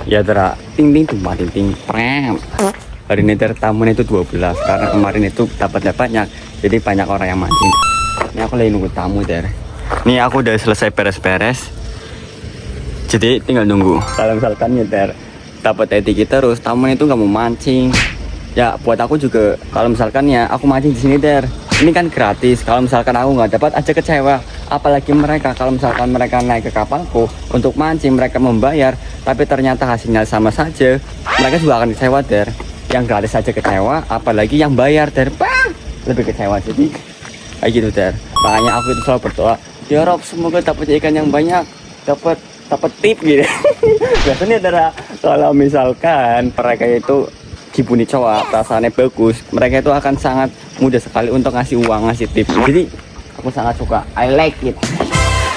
Ya tera, ting ting tuh ting ting prem. Hari ini tamunya itu 12 karena kemarin itu dapatnya banyak, jadi banyak orang yang mancing. Ini aku lagi nunggu tamu der. Nih aku udah selesai beres-beres, jadi tinggal nunggu. Kalau misalkan ya der dapat edit terus, tamunya itu nggak mau mancing. Ya buat aku juga, kalau misalkan ya aku mancing di sini der, ini kan gratis. Kalau misalkan aku nggak dapat aja kecewa. Apalagi mereka, kalau misalkan mereka naik ke kapalku untuk mancing, mereka membayar, tapi ternyata hasilnya sama saja, mereka juga akan kecewa der. Yang gratis saja kecewa, apalagi yang bayar der, bang, lebih kecewa. Jadi kayak gitu der. Makanya aku itu selalu berdoa, ya Rob, semoga dapat ikan yang banyak, dapat tip gitu. Biasanya der, kalau misalkan mereka itu dibuni cowok, perasaannya bagus, mereka itu akan sangat mudah sekali untuk ngasih uang, ngasih tip. Jadi aku sangat suka, I like it.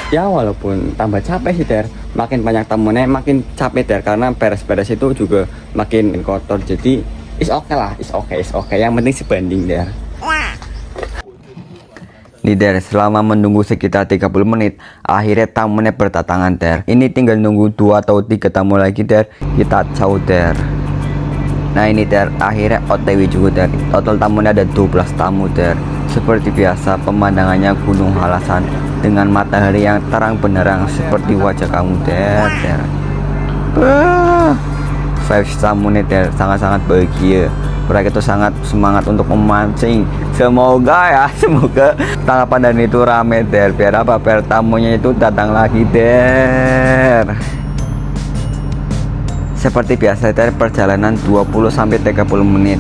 Ya walaupun tambah capek sih der, makin banyak tamunya makin capek der, karena beres-beres itu juga makin kotor. Jadi is okay lah, is okay. Yang penting sebanding der. Nih der, selama menunggu sekitar 30 menit, akhirnya tamunya berdatangan der. Ini tinggal nunggu 2 atau 3 tamu lagi der, kita caw der. Nah ini der, akhirnya OTW juga der. Total tamunya ada 12 tamu der. Seperti biasa, pemandangannya Gunung Halasan dengan matahari yang terang benderang seperti wajah kamu der. Vibes tamunya der sangat-sangat bahagia. Mereka itu sangat semangat untuk memancing. Semoga tangkapan dan itu rame der. Biar apa? Biar tamunya itu datang lagi der. Seperti biasa dari perjalanan 20-30 menit.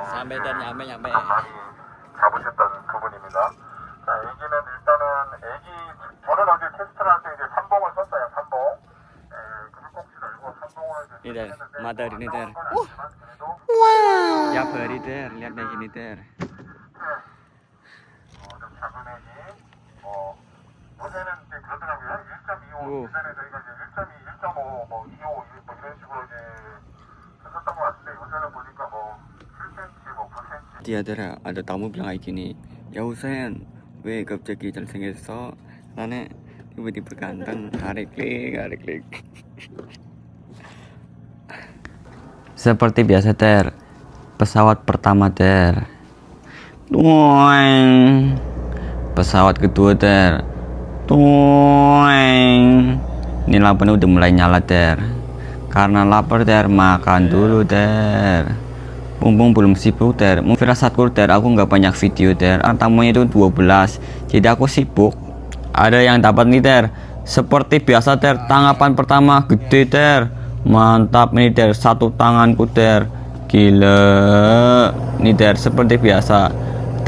Sampai dan nyampe. 많이 잡으셨던 두 분입니다. 자, 애기는 일단은 저는 어제 테스트를 할 때 이제 삼봉을 썼어요. 삼봉. 그걸 꼭 들고 삼봉을 Ini der, matahari ini der. Ya beri der, lihat kayak gini der. 좀 작은 애기. 요새는 이제 그러더라고요. 1.25. 예전에 저희가 이제 1.2, 1.5, 2.5 이런 식으로 이제 했었던 것 같은데 요새는 보니까 7cm, 9cm. Dia ada tamu bilang kayak gini, ya Husen, weh 갑자기 잘생겼어. Karena tiba-tiba ganteng, tarik klik. Seperti biasa ter, pesawat pertama ter, tueng. Pesawat kedua ter, tueng. Ini lampunya udah mulai nyala ter, karena lapar ter, makan dulu ter. Mumpung belum sibuk ter, firasatku ter, aku nggak banyak video ter, tamunya itu 12, jadi aku sibuk. Ada yang dapat nih ter, seperti biasa ter, tanggapan pertama gede ter, mantap nih ter, satu tanganku ter, gila nih ter. Seperti biasa,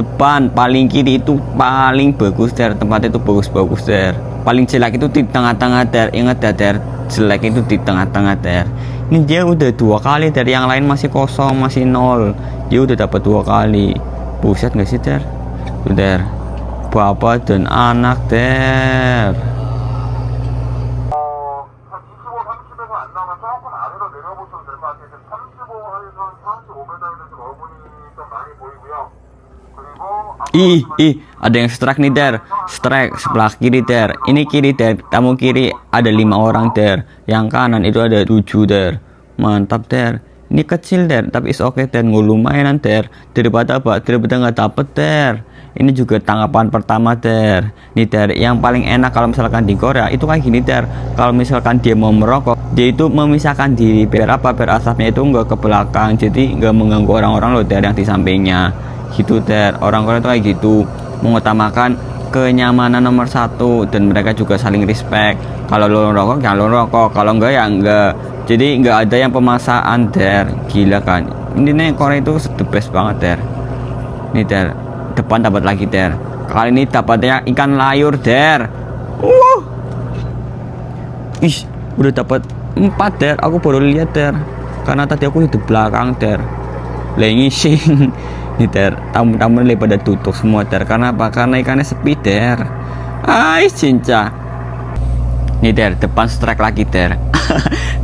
depan paling kiri itu paling bagus ter, tempatnya itu bagus ter. Paling jelek itu di tengah-tengah ter, ingat ya ter, jelek itu di tengah-tengah ter. Ini dia udah 2 kali ter, yang lain masih kosong, masih 0. Dia udah dapat 2 kali. Buset nggak sih ter? Tuh ter, bapak dan anak ter. 한 25, 30에서 안 나오면 조금 아래로 내려보셔도 될 것 같아요. 35에서 45m에서 좀 어분이 좀 많이 보이고요. 그리고 Ada yang strike nih der, strike sebelah kiri ter. Ini kiri ter, tamu kiri ada 5 orang ter, yang kanan itu ada 7 ter. Mantap ter. Ini kecil ter, tapi is okay ter, lumayan ter. Daripada apa? Daripada nggak dapet ter. Ini juga tanggapan pertama ter. Nih ter, yang paling enak kalau misalkan di Korea itu kayak gini ter. Kalau misalkan dia mau merokok, dia itu memisahkan diri biar apa? Biar asapnya itu nggak ke belakang, jadi nggak mengganggu orang-orang loh ter yang di sampingnya. Gitu ter, orang Korea itu kayak gitu, mengutamakan kenyamanan nomor 1, dan mereka juga saling respect. Kalau lo rokok ya lo rokok, kalau enggak ya enggak. Jadi enggak ada yang pemaksaan ter. Gila kan, ini nih Korea itu the best banget ter. Nih ter, depan dapat lagi ter, kali ini dapatnya ikan layur ter. Udah dapat 4 ter, aku baru lihat ter, karena tadi aku di belakang ter. Lengi sing. Nih ter, tamu-tamu ini pada tutup semua ter, karena apa? Karena ikannya sepi ter. Cinca. Nih ter, depan strike lagi ter.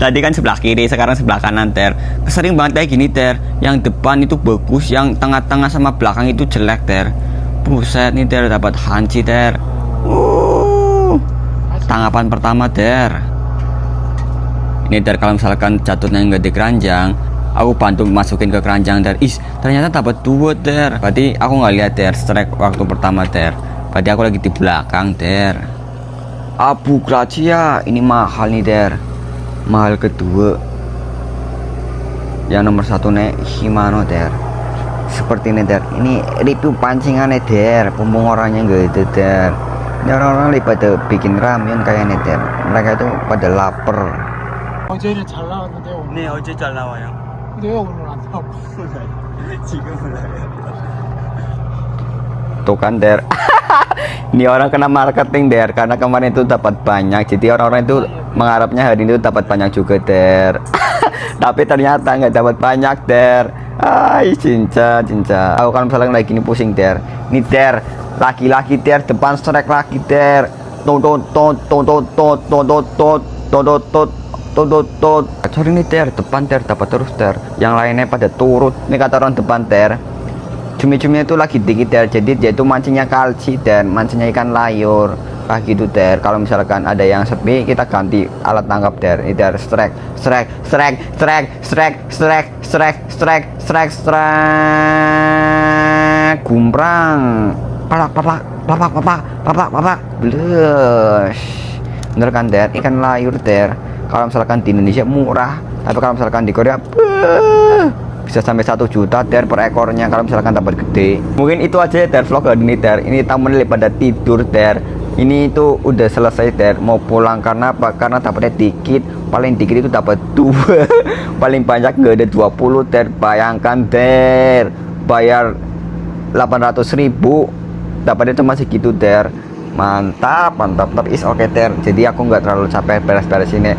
Tadi kan sebelah kiri, sekarang sebelah kanan ter. Sering banget kayak gini ter. Yang depan itu bagus, yang tengah-tengah sama belakang itu jelek ter. Buset nih ter, dapat hanci ter. Tanggapan pertama ter. Ini ter, kalau misalkan jatuhnya nggak di keranjang, aku bantu masukin ke keranjang ter. Ternyata dapat 2 ter. Berarti aku nggak lihat ter strike waktu pertama ter. Berarti aku lagi di belakang ter. Abu Gracia, ini mahal nih ter. Mahal kedua. Yang nomor 1 nih Shimano ter. Seperti ini ter. Ini review pancingannya ter. Mumpung orangnya nggak ada ter. Ini orang-orang lebih pada bikin ramen kayaknya ter. Mereka itu pada lapar. 어제는 잘 나왔는데 오늘 네, 어제 잘 나와요. 왜 오늘 안 나와? 지금 몰라요. Tuh kan der. Ini orang kena marketing der, karena kemarin itu dapat banyak, jadi orang-orang itu mengharapnya hari ini dapat banyak juga der. Tapi ternyata nggak dapat banyak der. Ay, cinca. Aku kan misalnya lagi ini pusing der. Ini der, laki-laki der, depan strike lagi der. Tot. Sorry nih ter, depan ter dapat terus ter. Yang lainnya pada turut. Ini kata orang depan ter. Cumi-cuminya itu lagi dikit ter, jadi dia itu mancingnya kalci dan mancingnya ikan layur kayak gitu ter. Kalau misalkan ada yang sepi, kita ganti alat tangkap ter. Ini ter, strike. Gumprang. Papak. Blus. Bener kan ter, ikan layur ter. Kalau misalkan di Indonesia murah, tapi kalau misalkan di Korea bisa sampai 1 juta ter per ekornya kalau misalkan dapat gede. Mungkin itu aja ter vlog hari ini ter. Ini tamunya pada tidur ter. Ini itu udah selesai ter, mau pulang karena apa? Karena dapatnya dikit, paling dikit itu dapat 2. Paling banyak nggak ada 20 ter. Bayangkan ter, bayar 800.000 dapatnya cuma segitu ter. Mantap, tapi is oke ter. Jadi aku nggak terlalu capek beres-beres ini.